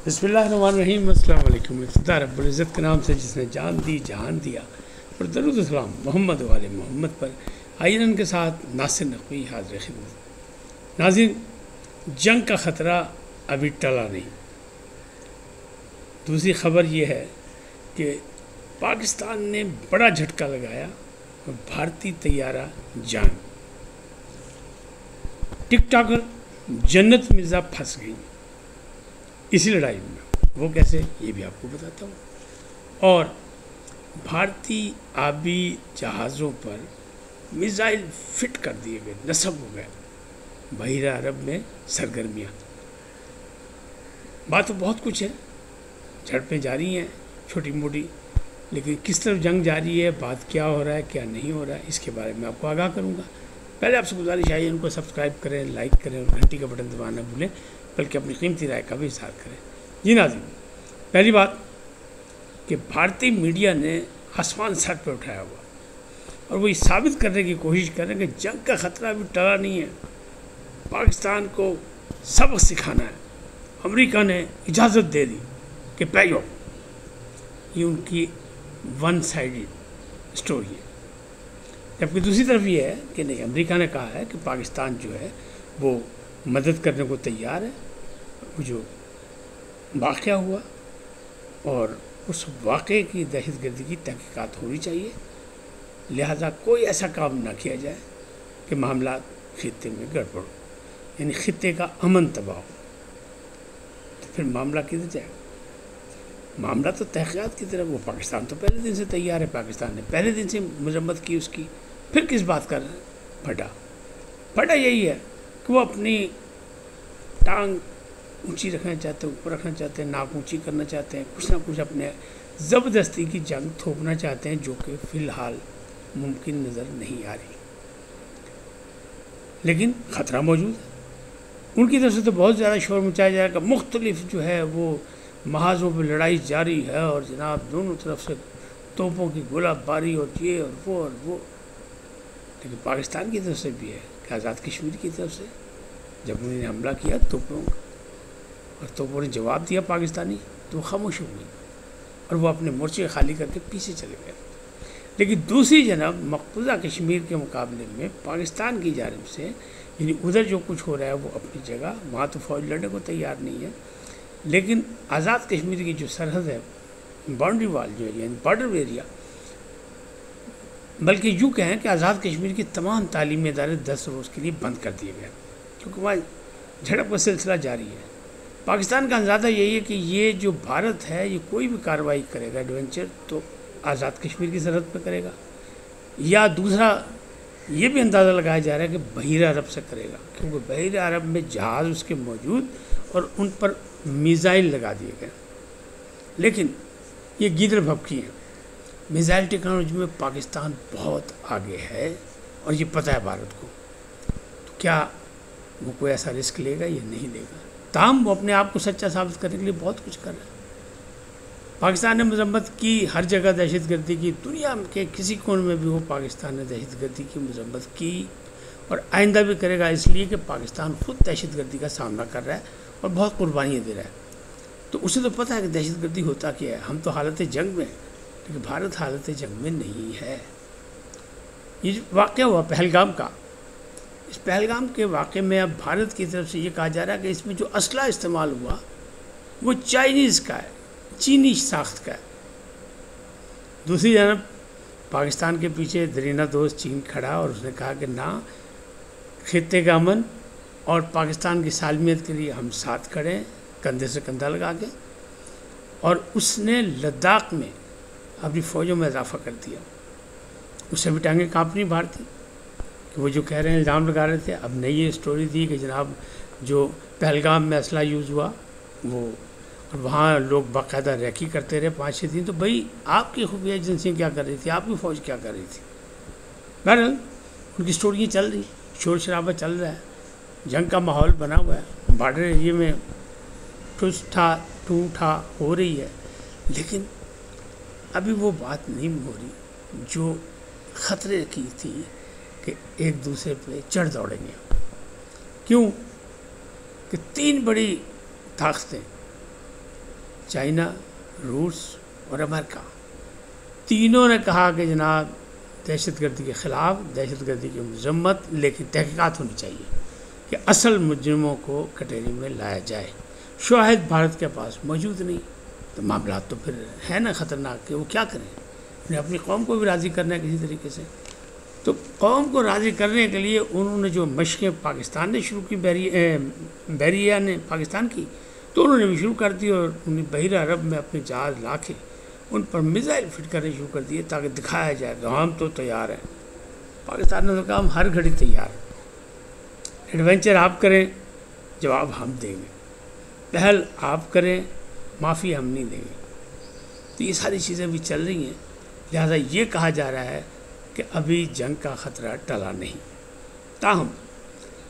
بسم اللہ الرحمن الرحیم۔ السلام علیکم۔ ابتدا رب العزت کے نام سے جس نے جان دی جہان دیا، اور درود و سلام محمد والے محمد پر۔ آئین کے ساتھ ناصر نقوی حاضر خدمت۔ ناظرین، جنگ کا خطرہ ابھی ٹلا نہیں۔ دوسری خبر یہ ہے کہ پاکستان نے بڑا جھٹکا لگایا اور بھارتی طیارہ جان۔ ٹک ٹاکر جنت مرزا پھنس گئی اسی لڑائی میں۔ وہ کیسے، یہ بھی آپ کو بتاتا ہوں۔ اور بھارتی آبی جہازوں پر میزائل فٹ کر دیے گئے، نصب ہو گئے۔ بحیرہ عرب میں سرگرمیاں، بات تو بہت کچھ ہے، جھڑپیں جاری ہیں چھوٹی موٹی، لیکن کس طرف جنگ جاری ہے، بات کیا ہو رہا ہے کیا نہیں ہو رہا ہے، اس کے بارے میں آپ کو آگاہ کروں گا۔ پہلے آپ سے گزارش ہے ان کو سبسکرائب کریں، لائک کریں اور گھنٹی کا بٹن دبانا نہ بھولیں، بلکہ اپنی قیمتی رائے کا بھی اظہار کریں۔ جی ناظرین، پہلی بات کہ بھارتی میڈیا نے آسمان سر پہ اٹھایا ہوا اور وہ یہ ثابت کرنے کی کوشش کر رہے ہیں کہ جنگ کا خطرہ ابھی ٹلا نہیں ہے، پاکستان کو سبق سکھانا ہے، امریکہ نے اجازت دے دی کہ پیو۔ یہ ان کی ون سائیڈڈ اسٹوری ہے۔ جبکہ دوسری طرف یہ ہے کہ نہیں، امریکہ نے کہا ہے کہ پاکستان جو ہے وہ مدد کرنے کو تیار ہے۔ وہ جو واقعہ ہوا اور اس واقعے کی دہشت گردی کی تحقیقات ہونی چاہیے، لہذا کوئی ایسا کام نہ کیا جائے کہ معاملات خطے میں گڑبڑ ہو، یعنی خطے کا امن تباہ ہو۔ تو پھر معاملہ کدھر جائے گا؟ معاملہ تو تحقیقات کی طرف۔ وہ پاکستان تو پہلے دن سے تیار ہے، پاکستان نے پہلے دن سے مذمت کی اس کی، پھر کس بات کا پھٹا یہی ہے کہ وہ اپنی ٹانگ اونچی رکھنا چاہتے ہیں، اوپر رکھنا چاہتے ہیں، ناک اونچی کرنا چاہتے ہیں، کچھ نہ کچھ اپنے زبردستی کی جنگ تھوپنا چاہتے ہیں، جو کہ فی الحال ممکن نظر نہیں آ رہی، لیکن خطرہ موجود ہے۔ ان کی طرف سے تو بہت زیادہ شور مچایا جا رہا ہے کہ مختلف جو ہے وہ محاذوں پہ لڑائی جاری ہے، اور جناب دونوں طرف سے توپوں کی گولہ باری اور یہ اور وہ۔ لیکن پاکستان کی طرف سے بھی ہے کہ آزاد کشمیر کی طرف سے جب انہوں نے حملہ کیا توپوں کا، اور توپوں نے جواب دیا پاکستانی، تو وہ خاموش ہو گئی اور وہ اپنے مورچے خالی کر کے پیچھے چلے گئے۔ لیکن دوسری جانب مقبوضہ کشمیر کے مقابلے میں پاکستان کی جانب سے، یعنی ادھر جو کچھ ہو رہا ہے وہ اپنی جگہ، وہاں تو فوج لڑنے کو تیار نہیں ہے، لیکن آزاد کشمیر کی جو سرحد ہے، باؤنڈری وال جو ہے، یعنی بارڈر ایریا، بلکہ یوں کہیں کہ آزاد کشمیر کی تمام تعلیمی ادارے 10 روز کے لیے بند کر دیے گئے، کیونکہ وہاں جھڑپ کا سلسلہ جاری ہے۔ پاکستان کا اندازہ یہی ہے کہ یہ جو بھارت ہے یہ کوئی بھی کارروائی کرے گا ایڈونچر تو آزاد کشمیر کی سرحد پہ کرے گا، یا دوسرا یہ بھی اندازہ لگایا جا رہا ہے کہ بحیرہ عرب سے کرے گا، کیونکہ بحیرہ عرب میں جہاز اس کے موجود اور ان پر میزائل لگا دیے گئے۔ لیکن یہ گیدڑ بھبکی ہیں، میزائل ٹیکنالوجی میں پاکستان بہت آگے ہے اور یہ پتہ ہے بھارت کو، تو کیا وہ کوئی ایسا رسک لے گا یا نہیں لے گا؟ تاہم وہ اپنے آپ کو سچا ثابت کرنے کے لیے بہت کچھ کر رہا ہے۔ پاکستان نے مذمت کی ہر جگہ دہشت گردی کی، دنیا کے کسی کونے میں بھی ہو پاکستان نے دہشت گردی کی مذمت کی، اور آئندہ بھی کرے گا، اس لیے کہ پاکستان خود دہشت گردی کا سامنا کر رہا ہے اور بہت قربانیاں دے رہا ہے۔ تو اسے تو پتہ ہے کہ دہشت گردی ہوتا کیا ہے۔ ہم تو حالت جنگ میں ہیں، لیکن بھارت حالت جنگ میں نہیں ہے۔ یہ جو واقعہ ہوا پہلگام کا، اس پہلگام کے واقعے میں اب بھارت کی طرف سے یہ کہا جا رہا ہے کہ اس میں جو اسلحہ استعمال ہوا وہ چائنیز کا ہے، چینی ساخت کا ہے۔ دوسری جانب پاکستان کے پیچھے درینہ دوست چین کھڑا، اور اس نے کہا کہ نہ، خطے کا امن اور پاکستان کی سالمیت کے لیے ہم ساتھ کھڑے ہیں، کندھے سے کندھا لگا کے۔ اور اس نے لداخ میں اپنی فوجوں میں اضافہ کر دیا، اس سے بھی ٹانگیں کانپنی بھارتی کہ وہ جو کہہ رہے ہیں، الزام لگا رہے تھے۔ اب نئی یہ اسٹوری تھی کہ جناب جو پہلگام میں اسلحہ یوز ہوا وہ، اور وہاں لوگ باقاعدہ ریکی کرتے رہے 5-6 دن، تو بھائی آپ کی خفیہ ایجنسیاں کیا کر رہی تھی، آپ کی فوج کیا کر رہی تھی؟ بہرحال ان کی اسٹوریاں چل رہی، شور شرابہ چل رہا ہے، جنگ کا ماحول بنا ہوا ہے، بارڈر ایریے میں ٹھوس ٹھا ہو رہی ہے، لیکن ابھی وہ بات نہیں ہو رہی جو خطرے کی تھی کہ ایک دوسرے پہ چڑھ دوڑیں گے۔ کیوں کہ 3 بڑی طاقتیں چائنا، روس اور امریکہ، تینوں نے کہا کہ جناب دہشت گردی کے خلاف، دہشت گردی کی مذمت، لیکن تحقیقات ہونی چاہیے کہ اصل مجرموں کو کٹہری میں لایا جائے۔ شواہد بھارت کے پاس موجود نہیں، تو معاملات تو پھر ہے نا خطرناک کہ وہ کیا کریں، انہیں اپنی قوم کو بھی راضی کرنا ہے کسی طریقے سے۔ تو قوم کو راضی کرنے کے لیے انہوں نے جو مشقیں پاکستان نے شروع کی، بحریہ نے پاکستان کی، تو انہوں نے بھی شروع کر دی، اور انہیں بحیرہ عرب میں اپنے جہاز لا کے ان پر میزائل فٹ کرنے شروع کر دیے تاکہ دکھایا جائے کہ ہم تو تیار ہیں۔ پاکستان نے تو کہا ہم ہر گھڑی تیار ہیں، ایڈونچر آپ کریں جواب ہم دیں گے، پہل آپ کریں معافی ہم نہیں دیں گے۔ تو یہ ساری چیزیں بھی چل رہی ہیں، لہذا یہ کہا جا رہا ہے کہ ابھی جنگ کا خطرہ ٹلا نہیں، تاہم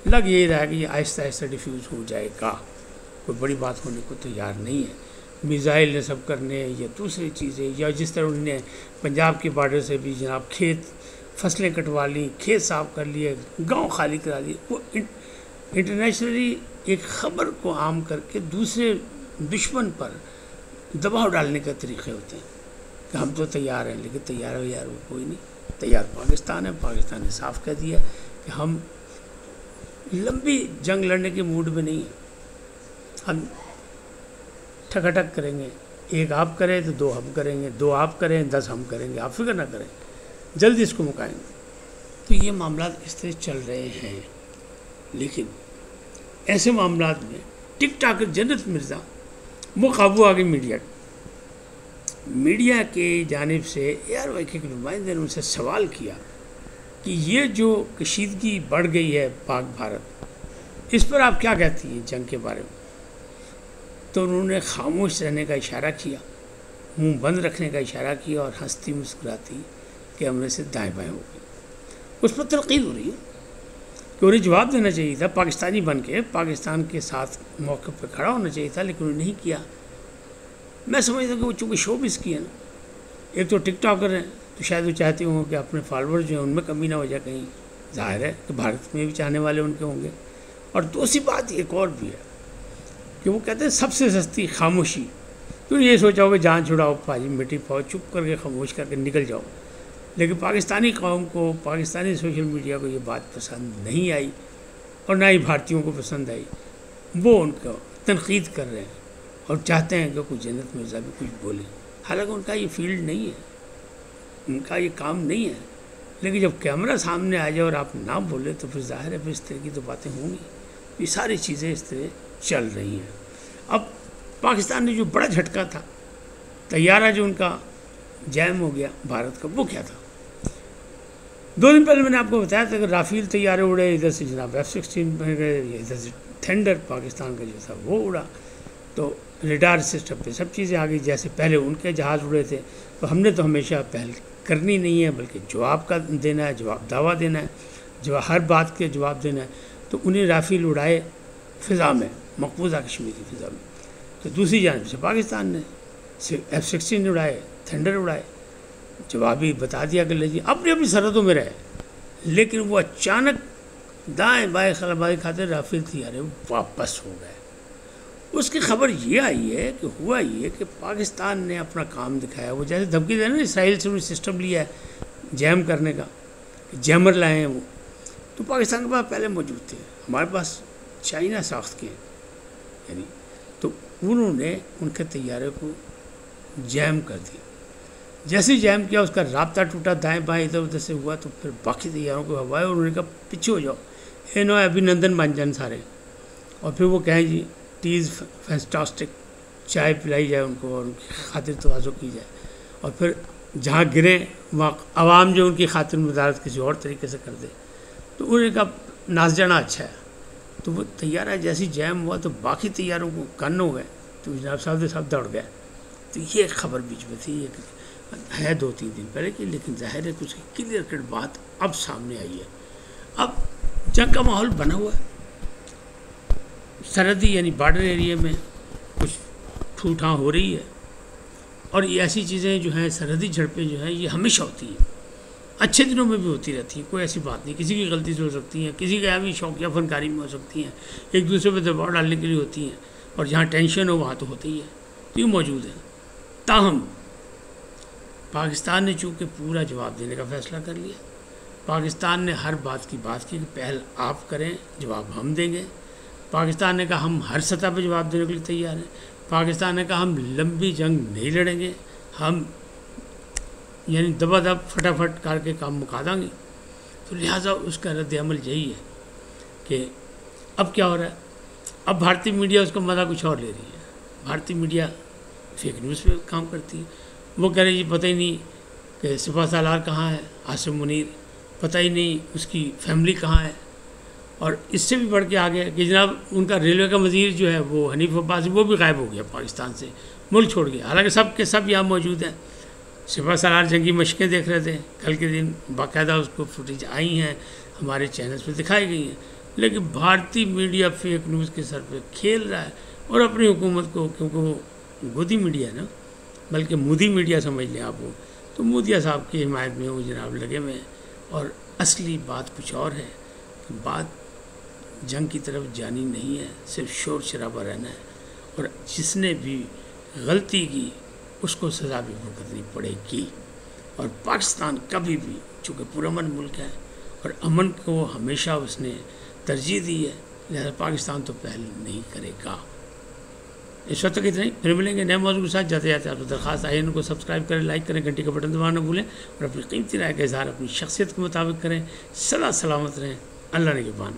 لگ یہ رہا ہے کہ یہ آہستہ آہستہ ڈیفیوز ہو جائے گا، کوئی بڑی بات ہونے کو تیار نہیں ہے۔ میزائل نصب کرنے یا دوسری چیزیں، یا جس طرح انہوں نے پنجاب کے بارڈر سے بھی جناب کھیت فصلیں کٹوا لیں، کھیت صاف کر لیے، گاؤں خالی کرا لیے، وہ انٹرنیشنلی ایک خبر کو عام کر کے دوسرے دشمن پر دباؤ ڈالنے کے طریقے ہوتے ہیں کہ ہم تو تیار ہیں، لیکن تیار ہو یار وہ کوئی نہیں، تیار پاکستان ہے۔ پاکستان نے صاف کہہ دیا کہ ہم لمبی جنگ لڑنے کے موڈ میں نہیں ہیں، ہم ٹھکاٹک کریں گے، ایک آپ کریں تو دو ہم کریں گے، دو آپ کریں 10 ہم کریں گے، آپ فکر نہ کریں، جلدی اس کو مکائیں گے۔ تو یہ معاملات اس طرح چل رہے ہیں، لیکن ایسے معاملات میں ٹک ٹاکر جنت مرزا وہ قابو آ گئی میڈیا کے جانب سے۔ ایئر وائی کے نمائندے نے ان سے سوال کیا کہ یہ جو کشیدگی بڑھ گئی ہے پاک بھارت، اس پر آپ کیا کہتی ہیں جنگ کے بارے میں؟ تو انہوں نے خاموش رہنے کا اشارہ کیا، منہ بند رکھنے کا اشارہ کیا، اور ہنستی مسکراتی کیمرے سے دائیں بائیں ہو گئی۔ اس پر تنقید ہو رہی ہے کہ انہیں جواب دینا چاہیے تھا، پاکستانی بن کے پاکستان کے ساتھ موقع پہ کھڑا ہونا چاہیے تھا، لیکن انہوں نے نہیں کیا۔ میں سمجھتا ہوں کہ وہ چونکہ شو بز کی ہے نا، ایک تو ٹک ٹاکر ہیں تو شاید وہ چاہتے ہوں کہ اپنے فالوور جو ہیں ان میں کمی نہ ہو جائے، کہیں ظاہر ہے کہ بھارت میں بھی چاہنے والے ان کے ہوں گے۔ اور دوسری بات ایک اور بھی ہے کہ وہ کہتے ہیں سب سے سستی خاموشی۔ تو یہ سوچا ہو کہ جان چھڑاؤ پاجی مٹی پاؤ، چپ کر کے خاموش کر کے نکل جاؤ، لیکن پاکستانی قوم کو، پاکستانی سوشل میڈیا کو یہ بات پسند نہیں آئی، اور نہ ہی بھارتیوں کو پسند آئی۔ وہ ان کو تنقید کر رہے ہیں اور چاہتے ہیں کہ کوئی جنت مرزا بھی کچھ بولے، حالانکہ ان کا یہ فیلڈ نہیں ہے، ان کا یہ کام نہیں ہے، لیکن جب کیمرہ سامنے آ جائے اور آپ نہ بولے تو پھر ظاہر ہے پھر اس طرح کی تو باتیں ہوں گی۔ یہ ساری چیزیں اس طرح چل رہی ہیں۔ اب پاکستان نے جو بڑا جھٹکا تھا، طیارہ جو ان کا جیم ہو گیا بھارت کا، وہ کیا تھا؟ 2 دن پہلے میں نے آپ کو بتایا تھا کہ رافیل طیارے اڑے، ادھر سے جناب F-16 میں گئے، ادھر سے تھنڈر پاکستان کا جو تھا وہ اڑا، تو ریڈار سسٹم پہ سب چیزیں آ گئی، جیسے پہلے ان کے جہاز اڑے تھے۔ تو ہم نے تو ہمیشہ پہل کرنی نہیں ہے، بلکہ جواب کا دینا ہے، جواب دعویٰ دینا ہے، ہر بات کے جواب دینا ہے۔ تو انہیں رافیل اڑائے فضا میں، مقبوضہ کشمیر کی فضا میں، تو دوسری جانب سے پاکستان نے F-16 اڑائے، تھنڈر اڑائے، جوابی بتا دیا کہ لے جی اپنی اپنی سرحدوں میں رہے، لیکن وہ اچانک دائیں بائیں خلبائی کھاتے رافیل طیارے واپس ہو گئے۔ اس کی خبر یہ آئی ہے کہ ہوا یہ کہ پاکستان نے اپنا کام دکھایا، وہ جیسے دھمکی دے نا اسرائیل سے انہیں سسٹم لیا ہے جیم کرنے کا، جیمر لائے ہیں وہ، تو پاکستان کے پاس پہلے موجود تھے، ہمارے پاس چائنا ساخت کے ہیں، یعنی تو انہوں نے ان کے طیارے کو جیم کر دیا۔ جیسے ہی جیم کیا اس کا رابطہ ٹوٹا، دائیں بائیں ادھر ادھر سے ہوا، تو پھر باقی طیاروں کو ہوائے اور انہوں نے کہا پیچھے ہو جاؤ، اے نو ابھینندن بن جان سارے، اور پھر وہ کہیں جی ٹیز فینٹاسٹک، چائے پلائی جائے ان کو اور ان کی خاطر تواضع کی جائے، اور پھر جہاں گریں وہاں عوام جو ان کی خاطر مدارت کسی اور طریقے سے کر دے، تو انہوں نے کہا ناز جانا اچھا ہے۔ تو وہ طیارہ جیسی جیم ہوا تو باقی طیاروں کو کن ہو گئے، تو جناب صاحب دوڑ گئے۔ تو یہ خبر بیچ میں تھی، یہ ہے 2-3 دن پہلے کی، لیکن ظاہر ہے کہ اس کی کلیئر کٹ بات اب سامنے آئی ہے۔ اب جنگ کا ماحول بنا ہوا ہے، سرحدی یعنی بارڈر ایریا میں کچھ ٹھو ٹھاں ہو رہی ہے، اور یہ ایسی چیزیں جو ہیں سرحدی جھڑپیں جو ہیں یہ ہمیشہ ہوتی ہیں، اچھے دنوں میں بھی ہوتی رہتی ہیں، کوئی ایسی بات نہیں، کسی کی غلطی سے ہو سکتی ہیں، کسی کا بھی شوقیہ فنکاری میں ہو سکتی ہیں، ایک دوسرے پہ دباؤ ڈالنے کے لیے ہوتی ہیں، اور جہاں ٹینشن ہو وہاں تو ہوتی ہی ہے۔ تو یہ موجود ہے. تاہم پاکستان نے چونکہ پورا جواب دینے کا فیصلہ کر لیا. پاکستان نے ہر بات کی کہ پہل آپ کریں، جواب ہم دیں گے. پاکستان نے کہا ہم ہر سطح پہ جواب دینے کے لیے تیار ہیں. پاکستان نے کہا ہم لمبی جنگ نہیں لڑیں گے، ہم یعنی دبا دب فٹافٹ کر کے کام مکا دیں گے. تو لہٰذا اس کا رد عمل یہی ہے کہ اب کیا ہو رہا ہے. اب بھارتی میڈیا اس کا مزہ کچھ اور لے رہی ہے. بھارتی میڈیا فیک نیوز پہ کام کرتی ہے. وہ کہہ رہے جی پتہ ہی نہیں کہ سپہ سالار کہاں ہے عاصم منیر، پتہ ہی نہیں اس کی فیملی کہاں ہے. اور اس سے بھی بڑھ کے آ گیا کہ جناب ان کا ریلوے کا وزیر جو ہے وہ حنیف عباسی، وہ بھی غائب ہو گیا پاکستان سے، ملک چھوڑ گیا. حالانکہ سب کے سب یہاں موجود ہیں. سپہ سالار جنگی مشقیں دیکھ رہے تھے کل کے دن، باقاعدہ اس کو فوٹیج آئی ہیں، ہمارے چینلز پہ دکھائی گئی ہیں. لیکن بھارتی میڈیا فیک نیوز کے سر پہ کھیل رہا ہے اور اپنی حکومت کو، کیونکہ وہ گودی میڈیا ہے نا، بلکہ مودی میڈیا سمجھ لیں آپ وہ، تو مودیا صاحب کی حمایت میں وہ جناب لگے ہوئے ہیں. اور اصلی بات کچھ اور ہے کہ بات جنگ کی طرف جانی نہیں ہے، صرف شور شرابہ رہنا ہے. اور جس نے بھی غلطی کی اس کو سزا بھی بھگتنی پڑے گی. اور پاکستان کبھی بھی چونکہ پرامن ملک ہے اور امن کو ہمیشہ اس نے ترجیح دی ہے، لہذا پاکستان تو پہل نہیں کرے گا. اس وقت تک اتنا ہی، پھر ملیں گے نئے موضوع کے ساتھ. جاتے جاتے آپ کو درخواست آئی ان کو سبسکرائب کریں، لائک کریں، گھنٹی کا بٹن دبانا نہ بھولیں اور اپنی قیمتی رائے کا اظہار اپنی شخصیت کے مطابق کریں. سدا سلامت رہیں. اللہ نگہبان.